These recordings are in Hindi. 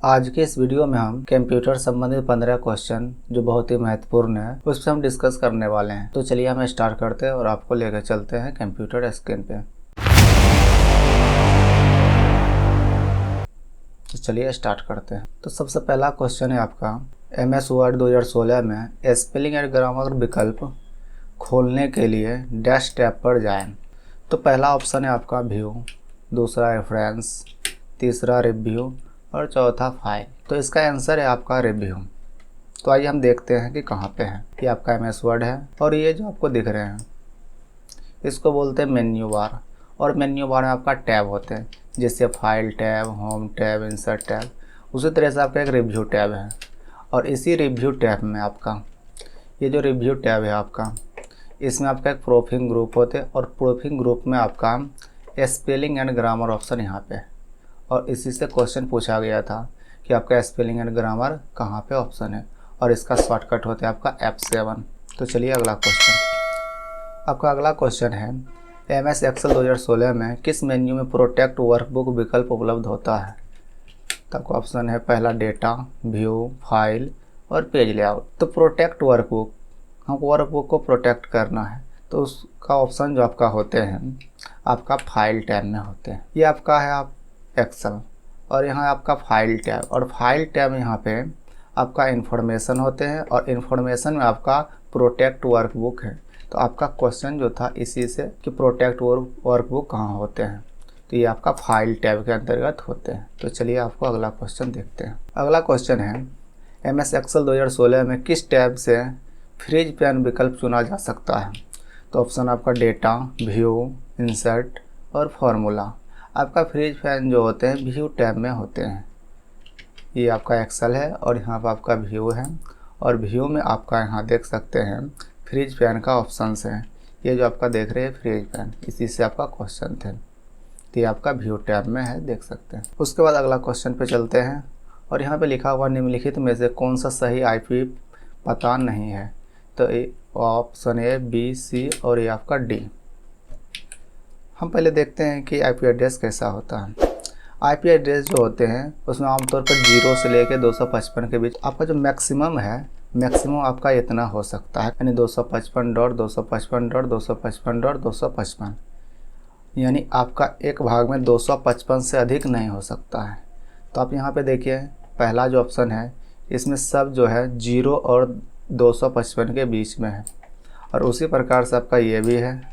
आज के इस वीडियो में हम कंप्यूटर संबंधित 15 क्वेश्चन जो बहुत ही महत्वपूर्ण है उस पर हम डिस्कस करने वाले हैं। तो चलिए हम स्टार्ट करते हैं और आपको लेकर चलते हैं कंप्यूटर स्क्रीन पे। तो चलिए स्टार्ट करते हैं। तो सबसे पहला क्वेश्चन है आपका MS वर्ड 2016 में स्पेलिंग एंड ग्रामर विकल्प खोलने के लिए डैश टैब पर जाएं। तो पहला ऑप्शन है आपका व्यू, दूसरा रेफरेंस, तीसरा रिव्यू और चौथा फाइल। तो इसका आंसर है आपका रिव्यू। तो आइए हम देखते हैं कि कहाँ पे है। ये आपका MS वर्ड है और ये जो आपको दिख रहे हैं इसको बोलते हैं मेन्यू बार। और मेन्यू बार में आपका टैब होते हैं, जैसे file tab, home tab, insert tab. उसी तरह से आपका एक रिव्यू टैब है और इसी रिव्यू टैब में आपका ये जो रिव्यू टैब है आपका, इसमें आपका एक प्रूफिंग ग्रुप होते हैं और प्रूफिंग ग्रुप में आपका स्पेलिंग एंड ग्रामर ऑप्शन यहाँ पे है। और इसी से क्वेश्चन पूछा गया था कि आपका स्पेलिंग एंड ग्रामर कहाँ पे ऑप्शन है और इसका शॉर्टकट होता है आपका F7। तो चलिए अगला क्वेश्चन। आपका अगला क्वेश्चन है MS एक्सेल 2016 में किस मेन्यू में प्रोटेक्ट वर्कबुक विकल्प उपलब्ध होता है। तो आपका ऑप्शन है पहला डेटा, व्यू, फाइल और पेज लेआउट। तो प्रोटेक्ट वर्कबुक, हमको वर्कबुक को प्रोटेक्ट करना है तो उसका ऑप्शन जो आपका होते हैं आपका फाइल टैब में होते हैं। ये आपका है आप एक्सेल और यहाँ आपका फाइल टैब, और फाइल टैब यहाँ पे आपका इन्फॉर्मेशन होते हैं और इन्फॉर्मेशन में आपका प्रोटेक्ट वर्कबुक है। तो आपका क्वेश्चन जो था इसी से कि प्रोटेक्ट वर्कबुक कहाँ होते हैं, तो ये आपका फाइल टैब के अंतर्गत होते हैं। तो चलिए आपको अगला क्वेश्चन देखते हैं। अगला क्वेश्चन है MS एक्सेल 2016 में किस टैब से फ्रीज पैन विकल्प चुना जा सकता है। तो ऑप्शन आपका डेटा, व्यू, इंसर्ट और फॉर्मूला। आपका फ्रीज फैन जो होते हैं व्यू टैब में होते हैं। ये आपका एक्सेल है और यहाँ पर आपका व्यू है और व्यू में आपका यहाँ देख सकते हैं फ्रीज फैन का ऑप्शन है। ये जो आपका देख रहे हैं फ्रीज फैन, इसी से आपका क्वेश्चन थे। तो ये आपका व्यू टैब में है, देख सकते हैं। उसके बाद अगला क्वेश्चन पे चलते हैं और यहाँ पे लिखा हुआ निम्नलिखित में से कौन सा सही IP पता नहीं है। तो ऑप्शन A, B, C और ये आपका D। हम पहले देखते हैं कि IP एड्रेस कैसा होता है। IP एड्रेस जो होते हैं उसमें आमतौर पर 0 से लेकर 255 के बीच आपका जो मैक्सिमम है, मैक्सिमम आपका इतना हो सकता है, यानी 255.255.255.255, यानी आपका एक भाग में 255 से अधिक नहीं हो सकता है। तो आप यहाँ पे देखिए पहला जो ऑप्शन है इसमें सब जो है 0 और 255 के बीच में है और उसी प्रकार से आपका ये भी है,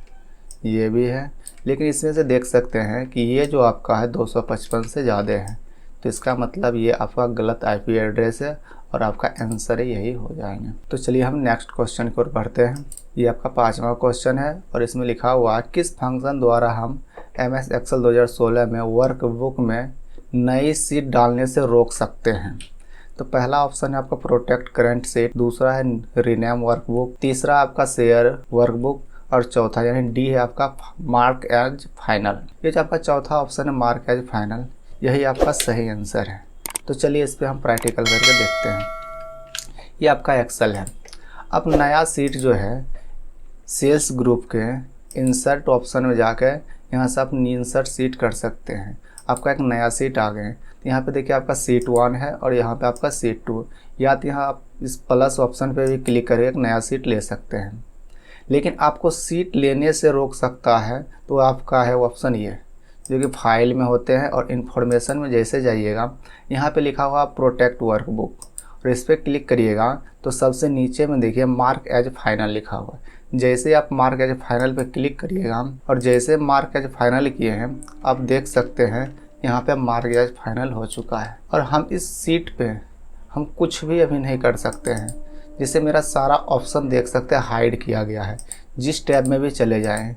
ये भी है, लेकिन इसमें से देख सकते हैं कि ये जो आपका है 255 से ज़्यादा है। तो इसका मतलब ये आपका गलत IP एड्रेस है और आपका आंसर यही हो जाएंगे। तो चलिए हम नेक्स्ट क्वेश्चन की ओर बढ़ते हैं। ये आपका 5वां क्वेश्चन है और इसमें लिखा हुआ किस फंक्शन द्वारा हम MS एक्सेल 2016 में वर्कबुक में नई सीट डालने से रोक सकते हैं। तो पहला ऑप्शन है आपका प्रोटेक्ट करंट सीट, दूसरा है रीनेम वर्कबुक, तीसरा आपका शेयर वर्कबुक और चौथा यानी D है आपका मार्क एज फाइनल। ये जो आपका चौथा ऑप्शन है मार्क एज फाइनल, यही आपका सही आंसर है। तो चलिए इस पे हम प्रैक्टिकल करके देखते हैं। ये आपका एक्सेल है। अब नया सीट जो है सेल्स ग्रुप के इंसर्ट ऑप्शन में जाकर यहाँ से आप इंसर्ट सीट कर सकते हैं। आपका एक नया सीट आ गए। यहाँ पे देखिए आपका सीट 1 है और यहाँ पे आपका सीट 2, या तो यहाँ आप इस प्लस ऑप्शन पे भी क्लिक करके एक नया सीट ले सकते हैं। लेकिन आपको सीट लेने से रोक सकता है तो आपका है ऑप्शन ये, जो कि फाइल में होते हैं और इन्फॉर्मेशन में जैसे जाइएगा यहाँ पे लिखा हुआ प्रोटेक्ट वर्कबुक और इस पर क्लिक करिएगा तो सबसे नीचे में देखिए मार्क एज फाइनल लिखा हुआ है। जैसे आप मार्क एज फाइनल पे क्लिक करिएगा और जैसे मार्क एज फाइनल किए हैं आप देख सकते हैं यहाँ पे मार्क एज फाइनल हो चुका है और हम इस सीट पे हम कुछ भी अभी नहीं कर सकते हैं। जिससे मेरा सारा ऑप्शन देख सकते हैं हाइड किया गया है। जिस टैब में भी चले जाएं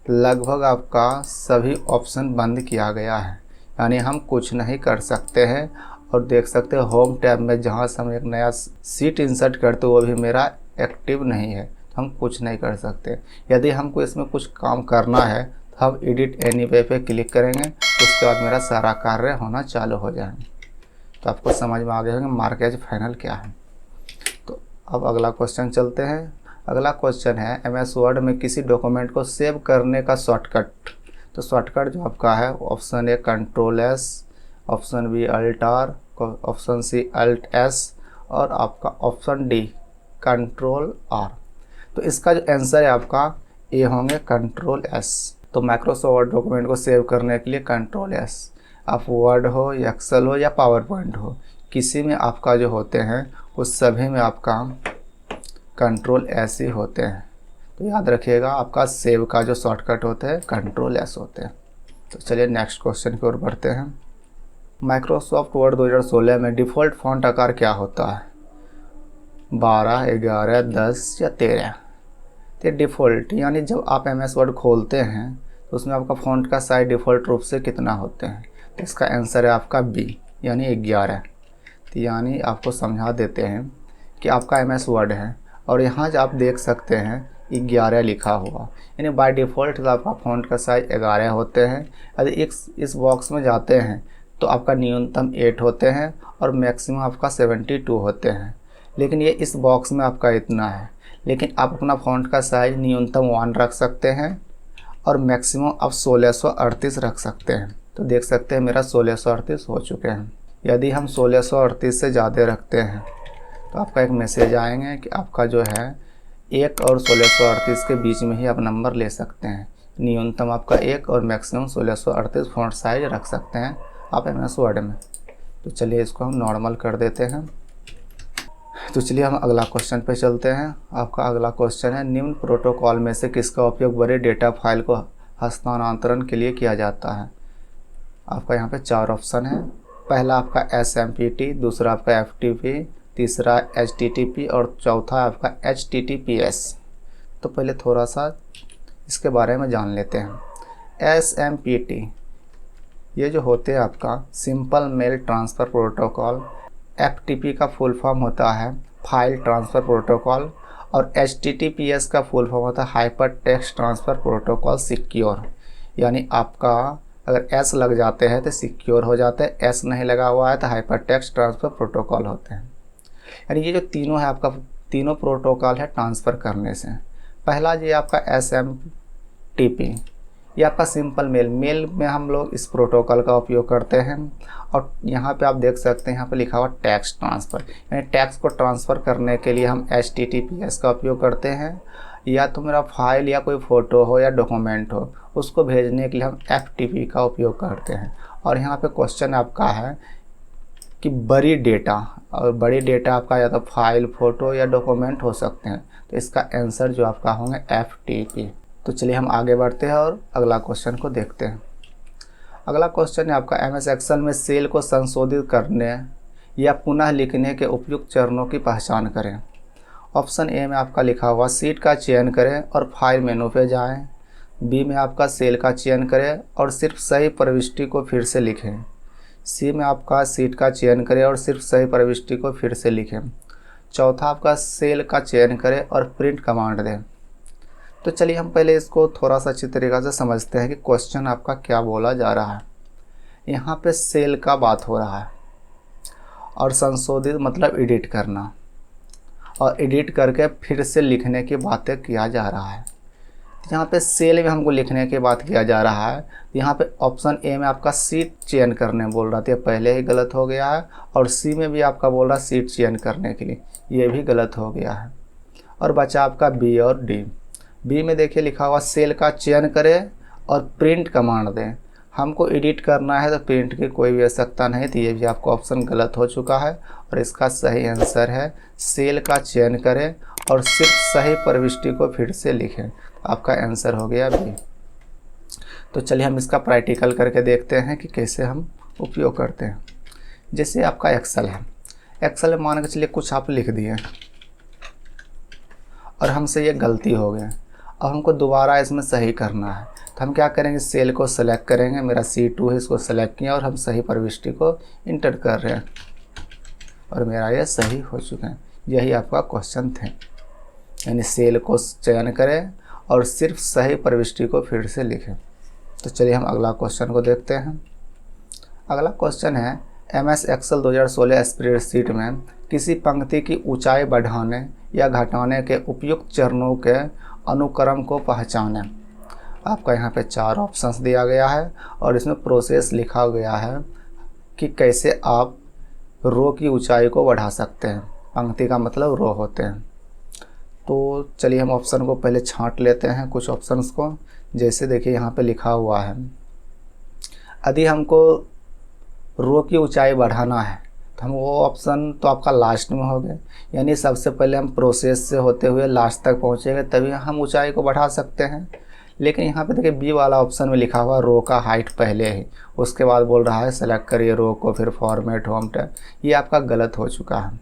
लगभग आपका सभी ऑप्शन बंद किया गया है, यानी हम कुछ नहीं कर सकते हैं। और देख सकते हैं होम टैब में जहाँ से हम एक नया सीट इंसर्ट करते वो भी मेरा एक्टिव नहीं है, तो हम कुछ नहीं कर सकते। यदि हमको इसमें कुछ काम करना है तो हम एडिट एनीवे पे क्लिक करेंगे, उसके बाद मेरा सारा कार्य होना चालू हो जाएगा। तो आपको समझ में आ गया होगा मार्क एज फाइनल क्या है। तो अब अगला क्वेश्चन चलते हैं। अगला क्वेश्चन है MS वर्ड में किसी डॉक्यूमेंट को सेव करने का शॉर्टकट। तो शॉर्टकट जो आपका है option A Ctrl+, option B Alt+, आपका ऑप्शन सी Alt S और आपका ऑप्शन डी Ctrl R। तो इसका जो आंसर है आपका ये होंगे Ctrl S। तो माइक्रोसॉफ्ट वर्ड डॉक्यूमेंट को सेव करने के लिए Ctrl S, आप वर्ड हो या एक्सेल हो या पावर पॉइंट हो, किसी में आपका जो होते हैं उस सभी में आपका Ctrl S ही होते हैं। तो याद रखिएगा आपका सेव का जो शॉर्टकट होते हैं Ctrl S होते हैं। तो चलिए नेक्स्ट क्वेश्चन की ओर बढ़ते हैं। माइक्रोसॉफ्ट वर्ड 2016 में डिफ़ॉल्ट फॉन्ट आकार क्या होता है? 12, 11, 10 या 13? तो डिफ़ॉल्ट यानी जब आप MS वर्ड खोलते हैं तो उसमें आपका फ़ॉन्ट का साइज डिफ़ॉल्ट रूप से कितना होते हैं? तो इसका आंसर है आपका बी यानी 11। तो यानी आपको समझा देते हैं कि आपका MS वर्ड है और यहाँ जो आप देख सकते हैं 11 लिखा हुआ, यानी बाय डिफ़ॉल्ट आपका फ़ॉन्ट का साइज 11 होते हैं। यदि इस बॉक्स में जाते हैं तो आपका न्यूनतम 8 होते हैं और मैक्सिमम आपका 72 होते हैं। लेकिन ये इस बॉक्स में आपका इतना है, लेकिन आप अपना फ़ॉन्ट का साइज न्यूनतम 1 रख सकते हैं और मैक्सिमम आप 1638 रख सकते हैं। तो देख सकते हैं मेरा 1638 हो चुके हैं। यदि हम 1638 से ज़्यादा रखते हैं तो आपका एक मैसेज आएंगे कि आपका जो है 1 और 1638 के बीच में ही आप नंबर ले सकते हैं। न्यूनतम आपका 1 और मैक्सिमम 1638 फ़ॉन्ट साइज रख सकते हैं आप MS वर्ड में। तो चलिए इसको हम नॉर्मल कर देते हैं। तो चलिए हम अगला क्वेश्चन पे चलते हैं। आपका अगला क्वेश्चन है, निम्न प्रोटोकॉल में से किसका उपयोग बड़े डेटा फाइल को हस्तांतरण के लिए किया जाता है? आपका यहाँ पे 4 ऑप्शन है। पहला आपका SMPT, दूसरा आपका FTP, तीसरा HTTP और चौथा आपका HTTPS। तो पहले थोड़ा सा इसके बारे में जान लेते हैं। SMPT ये जो होते हैं आपका simple mail transfer protocol, FTP का फुल फॉर्म होता है फाइल ट्रांसफ़र प्रोटोकॉल और HTTPS का फुल फॉर्म होता है hyper text transfer protocol secure. यानी आपका अगर S लग जाते हैं तो सिक्योर हो जाते हैं, S नहीं लगा हुआ है तो हाइपर टेक्स्ट ट्रांसफ़र प्रोटोकॉल होते हैं। यानी ये जो तीनों है आपका तीनों प्रोटोकॉल है ट्रांसफ़र करने से। पहला ये आपका SMTP, ये आपका सिंपल मेल में हम लोग इस प्रोटोकॉल का उपयोग करते हैं। और यहाँ पे आप देख सकते हैं यहाँ पे लिखा हुआ टेक्स्ट ट्रांसफ़र, यानी टेक्स्ट को ट्रांसफ़र करने के लिए हम HTTPS का उपयोग करते हैं। या तो मेरा फाइल या कोई फ़ोटो हो या डॉक्यूमेंट हो उसको भेजने के लिए हम FTP का उपयोग करते हैं। और यहाँ पे क्वेश्चन आपका है कि बड़ी डेटा, और बड़ी डेटा आपका या तो फाइल, फ़ोटो या डॉक्यूमेंट हो सकते हैं। तो इसका आंसर जो आपका होंगे FTP। तो चलिए हम आगे बढ़ते हैं और अगला क्वेश्चन को देखते हैं। अगला क्वेश्चन है आपका MS एक्सेल में सेल को संशोधित करने या पुनः लिखने के उपयुक्त चरणों की पहचान करें। ऑप्शन ए में आपका लिखा हुआ सीट का चयन करें और फाइल मेनू पे जाएं। बी में आपका सेल का चयन करें और सिर्फ सही प्रविष्टि को फिर से लिखें। सी में आपका सीट का चयन करें और सिर्फ सही प्रविष्टि को फिर से लिखें। चौथा आपका सेल का चयन करें और प्रिंट कमांड दें। तो चलिए हम पहले इसको थोड़ा सा अच्छी तरीक़ा से समझते हैं कि क्वेश्चन आपका क्या बोला जा रहा है। यहाँ पे सेल का बात हो रहा है और संशोधित मतलब एडिट करना, और एडिट करके फिर से लिखने की बातें किया जा रहा है। यहाँ पे सेल में हमको लिखने की बात किया जा रहा है। यहाँ पे ऑप्शन ए में आपका सीट चयन करने बोल रहा था, पहले ही गलत हो गया है। और सी में भी आपका बोल रहा सीट चयन करने के लिए, ये भी गलत हो गया है। और बचा आपका बी और डी। बी में देखिए लिखा हुआ सेल का चयन करें और प्रिंट कमांड दें। हमको एडिट करना है तो प्रिंट की कोई भी आवश्यकता नहीं थी, ये भी आपका ऑप्शन गलत हो चुका है। और इसका सही आंसर है सेल का चयन करें और सिर्फ सही प्रविष्टि को फिर से लिखें। आपका आंसर हो गया बी। तो चलिए हम इसका प्रैक्टिकल करके देखते हैं कि कैसे हम उपयोग करते हैं। जैसे आपका एक्सेल है, एक्सेल में मान के चलिए कुछ आप लिख दिए और हमसे ये गलती हो गई, अब हमको दोबारा इसमें सही करना है। तो हम क्या करेंगे, सेल को सेलेक्ट करेंगे, मेरा C2 है, इसको सेलेक्ट किया और हम सही प्रविष्टि को इंटर कर रहे हैं और मेरा ये सही हो चुका है। यही आपका क्वेश्चन थे, यानी सेल को चयन करें और सिर्फ सही प्रविष्टि को फिर से लिखें। तो चलिए हम अगला क्वेश्चन को देखते हैं। अगला क्वेश्चन है MS एक्सेल 2016 स्प्रेडशीट में किसी पंक्ति की ऊंचाई बढ़ाने या घटाने के उपयुक्त चरणों के अनुक्रम को पहचानें। आपका यहाँ पे 4 ऑप्शंस दिया गया है और इसमें प्रोसेस लिखा गया है कि कैसे आप रो की ऊंचाई को बढ़ा सकते हैं। पंक्ति का मतलब रो होते हैं। तो चलिए हम ऑप्शन को पहले छांट लेते हैं, कुछ ऑप्शंस को। जैसे देखिए यहाँ पे लिखा हुआ है, यदि हमको रो की ऊंचाई बढ़ाना है तो हम वो ऑप्शन तो आपका लास्ट में हो गए, यानी सबसे पहले हम प्रोसेस से होते हुए लास्ट तक पहुँचेंगे तभी हम ऊंचाई को बढ़ा सकते हैं। लेकिन यहाँ पे देखिए बी वाला ऑप्शन में लिखा हुआ रो का हाइट पहले ही, उसके बाद बोल रहा है सेलेक्ट करिए रो को, फिर फॉर्मेट होम टैब। ये आपका गलत हो चुका है।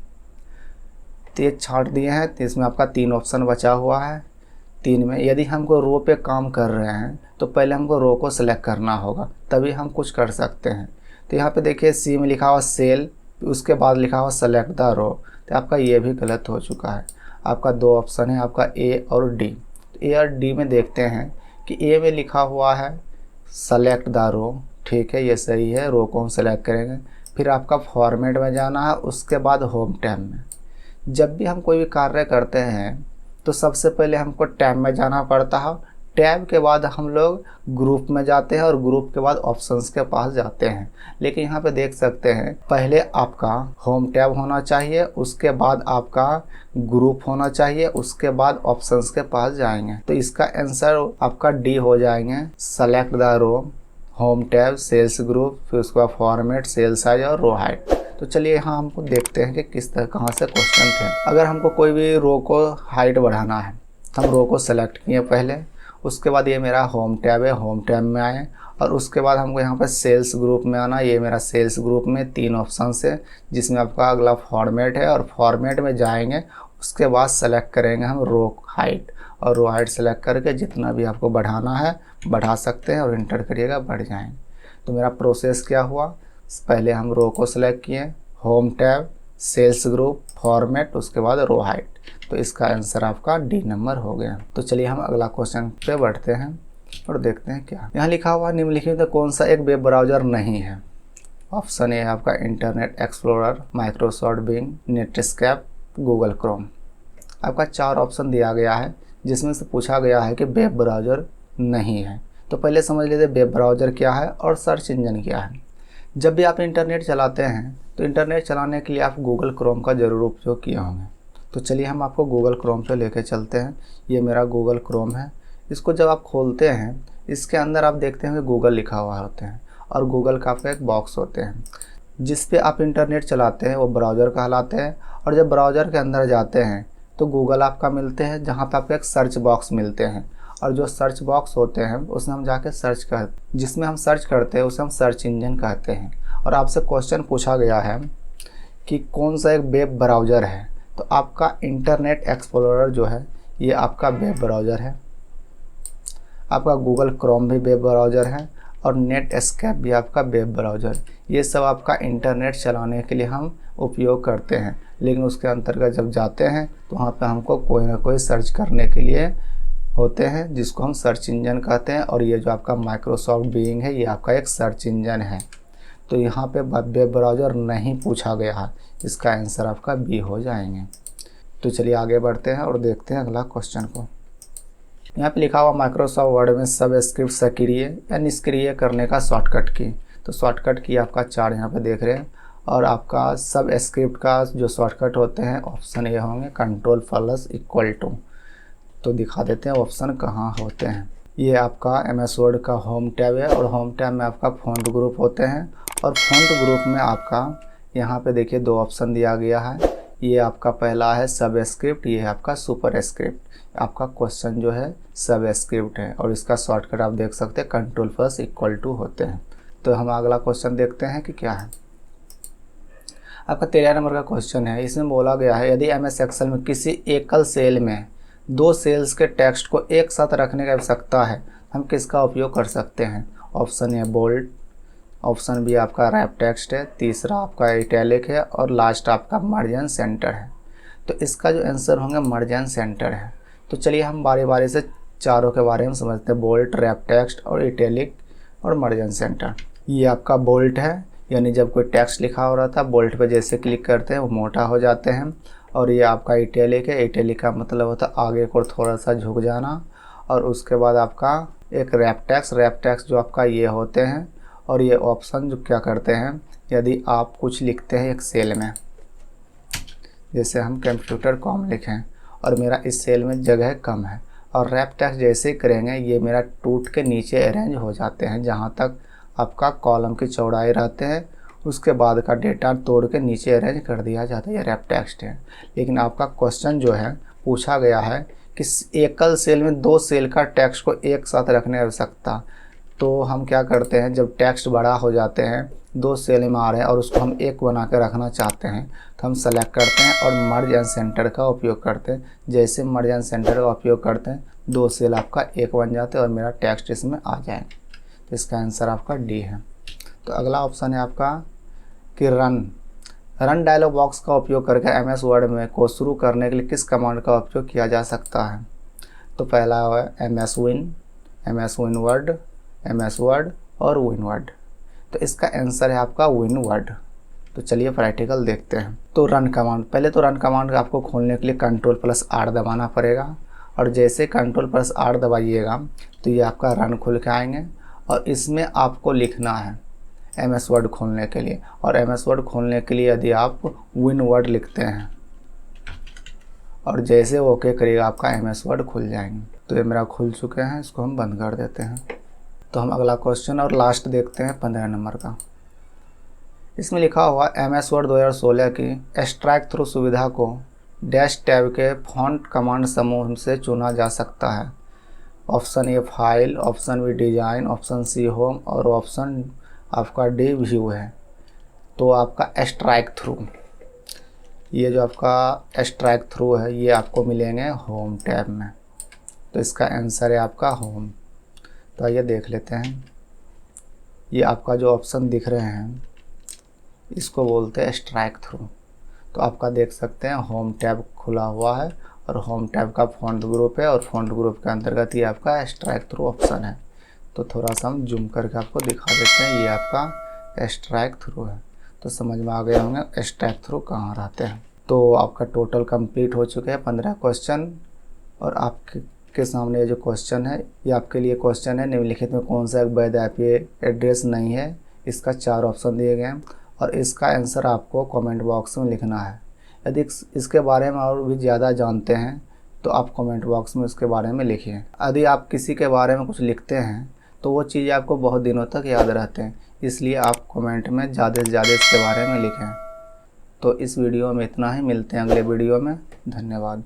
तो ये छांट दिए हैं, तो इसमें आपका 3 ऑप्शन बचा हुआ है। 3 में यदि हमको रो पे काम कर रहे हैं तो पहले हमको रो को सिलेक्ट करना होगा, तभी हम कुछ कर सकते हैं। तो यहाँ पे देखिए सी में लिखा हुआ सेल, उसके बाद लिखा हुआ सेलेक्ट द रो, तो आपका ये भी गलत हो चुका है। आपका 2 ऑप्शन है, आपका ए और डी। तो ए और डी में देखते हैं कि ए में लिखा हुआ है सेलेक्ट द रो, ठीक है, ये सही है, रो को हम सेलेक्ट करेंगे। फिर आपका फॉर्मेट में जाना है, उसके बाद होम टैब में। जब भी हम कोई भी कार्य करते हैं तो सबसे पहले हमको टैब में जाना पड़ता है, टैब के बाद हम लोग ग्रुप में जाते हैं और ग्रुप के बाद ऑप्शंस के पास जाते हैं। लेकिन यहाँ पे देख सकते हैं पहले आपका होम टैब होना चाहिए, उसके बाद आपका ग्रुप होना चाहिए, उसके बाद ऑप्शंस के पास जाएंगे। तो इसका आंसर आपका डी हो जाएंगे, select the row, home tab, cells group, फिर उसके बाद फॉर्मेट, सेल साइज और रो हाइट। तो चलिए यहाँ हमको देखते हैं कि किस तरह कहाँ से क्वेश्चन थे। अगर हमको कोई भी रो को हाइट बढ़ाना है तो हम रो को सेलेक्ट किए पहले, उसके बाद ये मेरा होम टैब है, होम टैब में आए और उसके बाद हमको यहाँ पर सेल्स ग्रुप में आना। ये मेरा सेल्स ग्रुप में 3 ऑप्शन है, जिसमें आपका अगला फॉर्मेट है, और फॉर्मेट में जाएंगे, उसके बाद सेलेक्ट करेंगे हम रो हाइट, और रो हाइट सेलेक्ट करके जितना भी आपको बढ़ाना है बढ़ा सकते हैं और इंटर करिएगा, बढ़ जाएंगे। तो मेरा प्रोसेस क्या हुआ, पहले हम रो को सिलेक्ट किए, home tab, cells group, format, उसके बाद रो हाइट। तो इसका आंसर आपका डी नंबर हो गया। तो चलिए हम अगला क्वेश्चन पे बढ़ते हैं और देखते हैं क्या यहाँ लिखा हुआ। निम्नलिखित में कौन सा एक वेब ब्राउज़र नहीं है? ऑप्शन ए है आपका Internet Explorer, Microsoft Bing, Netscape, Google Chrome. आपका 4 ऑप्शन दिया गया है, जिसमें से पूछा गया है कि वेब ब्राउज़र नहीं है। तो पहले समझ लेते वेब ब्राउज़र क्या है और सर्च इंजन क्या है। जब भी आप इंटरनेट चलाते हैं तो इंटरनेट चलाने के लिए आप गूगल क्रोम का ज़रूर उपयोग किए होंगे। तो चलिए हम आपको गूगल क्रोम पे लेके चलते हैं। ये मेरा गूगल क्रोम है। इसको जब आप खोलते हैं, इसके अंदर आप देखते हैं कि गूगल लिखा हुआ होते हैं और गूगल का आपका एक बॉक्स होते हैं, जिस पे आप इंटरनेट चलाते हैं, वो ब्राउज़र कहलाते हैं। और जब ब्राउज़र के अंदर जाते हैं तो गूगल आपका मिलते हैं, जहाँ पर आपको एक सर्च बॉक्स मिलते हैं, और जो सर्च बॉक्स होते हैं उसमें हम जाके सर्च कर, जिसमें हम सर्च करते हैं उसे हम सर्च इंजन कहते हैं। और आपसे क्वेश्चन पूछा गया है कि कौन सा एक वेब ब्राउज़र है, तो आपका इंटरनेट एक्सप्लोरर जो है ये आपका वेब ब्राउज़र है, आपका गूगल क्रोम भी वेब ब्राउज़र है, और नेटस्केप भी आपका वेब ब्राउज़र। ये सब आपका इंटरनेट चलाने के लिए हम उपयोग करते हैं। लेकिन उसके अंतर्गत जब जाते हैं तो वहाँ पे हमको कोई ना कोई सर्च करने के लिए होते हैं, जिसको हम सर्च इंजन कहते हैं। और ये जो आपका माइक्रोसॉफ्ट बिंग है, ये आपका एक सर्च इंजन है। तो यहाँ पे वेब ब्राउज़र नहीं पूछा गया है, इसका आंसर आपका बी हो जाएंगे। तो चलिए आगे बढ़ते हैं और देखते हैं अगला क्वेश्चन को। यहाँ पे लिखा हुआ माइक्रोसॉफ्ट वर्ड में सब स्क्रिप्ट सक्रिय या निष्क्रिय करने का शॉर्टकट की। तो शॉर्टकट की आपका 4 यहाँ पे देख रहे हैं, और आपका सब स्क्रिप्ट का जो शॉर्टकट होते हैं ऑप्शन ये होंगे Ctrl+=। तो दिखा देते हैं ऑप्शन कहाँ होते हैं। ये आपका MS वर्ड का होम टैब है, और होम टैब में आपका फ़ॉन्ट ग्रुप होते हैं, और फ़ॉन्ट ग्रुप में आपका यहाँ पे देखिए 2 ऑप्शन दिया गया है। ये आपका पहला है सब स्क्रिप्ट, ये है आपका सुपर स्क्रिप्ट। आपका क्वेश्चन जो है सब स्क्रिप्ट है, और इसका शॉर्टकट आप देख सकते हैं Ctrl+= होते हैं। तो हम अगला क्वेश्चन देखते हैं कि क्या है। आपका 13 नंबर का क्वेश्चन है। इसमें बोला गया है यदि MS एक्सेल में किसी एकल सेल में 2 सेल्स के टेक्स्ट को एक साथ रखने की आवश्यकता है, हम किसका उपयोग कर सकते हैं? Option A bold, option B आपका रैप टेक्स्ट है, तीसरा आपका इटैलिक है, और लास्ट आपका मार्जिन सेंटर है। तो इसका जो आंसर होंगे मार्जिन सेंटर है। तो चलिए हम बारी बारी से चारों के बारे में समझते हैं, बोल्ट, रैप टेक्स्ट और इटैलिक और मार्जिन सेंटर। ये आपका बोल्ट है, यानी जब कोई टेक्स्ट लिखा हो रहा था बोल्ट पे जैसे क्लिक करते हैं वो मोटा हो जाते हैं। और ये आपका इटैलिक है, इटैलिक का मतलब होता है आगे को थोड़ा सा झुक जाना। और उसके बाद आपका एक रैप टेक्स्ट जो आपका ये होते हैं, और ये ऑप्शन जो क्या करते हैं, यदि आप कुछ लिखते हैं एक सेल में, जैसे हम कंप्यूटर कॉम लिखें और मेरा इस सेल में जगह कम है, और रैप टेक्स्ट जैसे ही करेंगे ये मेरा टूट के नीचे अरेंज हो जाते हैं जहाँ तक आपका कॉलम की चौड़ाई रहते हैं, उसके बाद का डेटा तोड़ के नीचे अरेंज कर दिया जाता है। ये रैप टेक्स्ट है। लेकिन आपका क्वेश्चन जो है पूछा गया है कि एकल सेल में 2 सेल का टेक्स्ट को एक साथ रखने की आवश्यकता। तो हम क्या करते हैं, जब टेक्स्ट बड़ा हो जाते हैं, 2 सेल में आ रहे हैं और उसको हम एक बना के रखना चाहते हैं, तो हम सेलेक्ट करते हैं और मर्ज एंड सेंटर का उपयोग करते हैं। जैसे मर्ज एंड सेंटर का उपयोग करते हैं 2 सेल आपका एक बन जाते हैं और मेरा टेक्स्ट इसमें आ जाएगा। तो इसका आंसर आपका डी है। तो अगला ऑप्शन है आपका कि रन डायलॉग बॉक्स का उपयोग करके MS वर्ड में को शुरू करने के लिए किस कमांड का उपयोग किया जा सकता है। तो पहला है MS win word, MS word और विन वर्ड। तो इसका आंसर है आपका विन वर्ड। तो चलिए प्रैक्टिकल देखते हैं। तो रन कमांड, पहले तो रन कमांड आपको खोलने के लिए Ctrl+R दबाना पड़ेगा, और जैसे Ctrl+R दबाइएगा तो ये आपका रन खुल के आएंगे, और इसमें आपको लिखना है MS वर्ड खोलने के लिए। और MS वर्ड खोलने के लिए यदि आप विन वर्ड लिखते हैं और जैसे ओके करिएगा आपका MS वर्ड खुल जाएंगे। तो ये मेरा खुल चुके हैं, इसको हम बंद कर देते हैं। तो हम अगला क्वेश्चन और लास्ट देखते हैं 15 नंबर का। इसमें लिखा हुआ MS वर्ड 2016 की एक्सट्रैक्ट थ्रू सुविधा को डैश टैब के फॉन्ट कमांड समूह से चुना जा सकता है। Option A file, option B design, option C home और ऑप्शन आपका डी व्यू है। तो आपका एक्सट्रैक्ट थ्रू, ये जो आपका एक्सट्रैक्ट थ्रू है ये आपको मिलेंगे होम टैब में। तो इसका आंसर है आपका होम। तो आइए देख लेते हैं। ये आपका जो ऑप्शन दिख रहे हैं इसको बोलते हैं एक्सट्रैक्ट थ्रू। तो आपका देख सकते हैं होम टैब खुला हुआ है और होम टैब का फॉन्ट ग्रुप है, और फॉन्ट ग्रुप के अंतर्गत ये आपका एक्सट्रैक्ट थ्रू ऑप्शन है। तो थोड़ा सा हम जूम करके आपको दिखा देते हैं, ये आपका एक्सट्रैक्ट थ्रू है। तो समझ में आ गए होंगे एक्सट्रैक्ट थ्रू कहाँ रहते हैं। तो आपका टोटल कंप्लीट हो चुके हैं 15 क्वेश्चन, और आपके सामने ये जो क्वेश्चन है ये आपके लिए क्वेश्चन है निम्नलिखित में कौन सा एक वैध IP एड्रेस नहीं है। इसका 4 ऑप्शन दिए गए हैं और इसका आंसर आपको कमेंट बॉक्स में लिखना है। यदि इसके बारे में और भी ज़्यादा जानते हैं तो आप कमेंट बॉक्स में इसके बारे में लिखिए। यदि आप किसी के बारे में कुछ लिखते हैं तो वो चीज़ें आपको बहुत दिनों तक याद रहते हैं, इसलिए आप कमेंट में ज़्यादा से ज़्यादा इसके बारे में लिखें। तो इस वीडियो में इतना ही, मिलते हैं अगले वीडियो में। धन्यवाद।